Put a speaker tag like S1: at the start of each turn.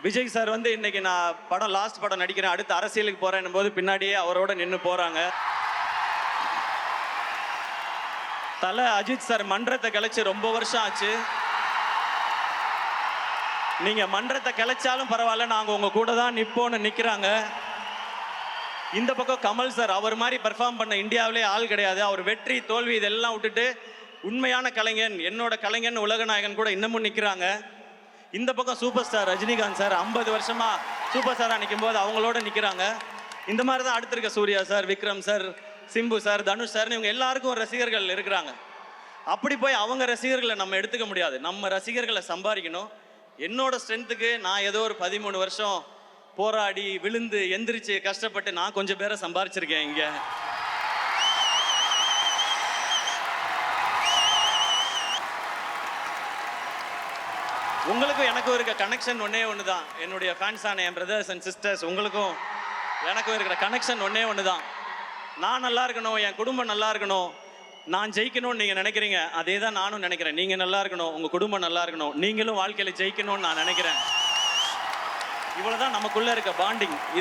S1: Vijay sir வந்து இன்னைக்கு நான் படம் லாஸ்ட் படம் நடிக்கிறேன், அடுத்து அரசியலுக்கு போறேன் போது பின்னாடியே அவரோட நின்று போறாங்க. தல அஜித் சார் மன்றத்தை கலைச்சு ரொம்ப வருஷம் ஆச்சு. நீங்க மன்றத்தை கலைச்சாலும் பரவாயில்ல, நாங்க உங்க கூட தான் நிப்போன்னு நிக்கிறாங்க. இந்த பக்கம் கமல் சார், அவர் மாதிரி பெர்ஃபார்ம் பண்ண இந்தியாவிலே ஆள் கிடையாது. அவர் வெற்றி தோல்வி இதெல்லாம் விட்டுட்டு உண்மையான கலைஞன், என்னோட கலைஞன், உலகநாயகன் கூட இன்னமும் நிற்கிறாங்க. இந்த பக்கம் சூப்பர் ஸ்டார் ரஜினிகாந்த் சார் 50 வருஷமா சூப்பர் ஸ்டாராக நிற்கும் போது அவங்களோட நிற்கிறாங்க. இந்த மாதிரி தான் அடுத்து இருக்க Suriya sir, Vikram sir, Simbu sir, Dhanush sir, இவங்க எல்லாருக்கும் ரசிகர்கள் இருக்கிறாங்க. அப்படி போய் அவங்க ரசிகர்களை நம்ம எடுத்துக்க முடியாது. நம்ம ரசிகர்களை சம்பாதிக்கணும். என்னோட ஸ்ட்ரென்த்துக்கு நான் ஏதோ ஒரு 13 வருஷம் போராடி விழுந்து எந்திரிச்சு கஷ்டப்பட்டு நான் கொஞ்சம் பேரை சம்பாரிச்சிருக்கேன் இங்க. உங்களுக்கும் எனக்கும் இருக்க கனெக்ஷன் ஒன்னே ஒன்று தான். என்னுடைய ஃபேன்ஸான என் பிரதர்ஸ் அண்ட் சிஸ்டர்ஸ், உங்களுக்கும் எனக்கும் இருக்கிற கனெக்ஷன் ஒன்னே ஒன்று தான். நான் நல்லா இருக்கணும், என் குடும்பம் நல்லா இருக்கணும், நான் ஜெயிக்கணும்னு நீங்கள் நினைக்கிறீங்க, அதே தான் நானும் நினைக்கிறேன். நீங்கள் நல்லா இருக்கணும், உங்கள் குடும்பம் நல்லா இருக்கணும், நீங்களும் வாழ்க்கையில் ஜெயிக்கணும்னு நான் நினைக்கிறேன். இவ்வளோதான் நமக்குள்ளே இருக்க பாண்டிங்.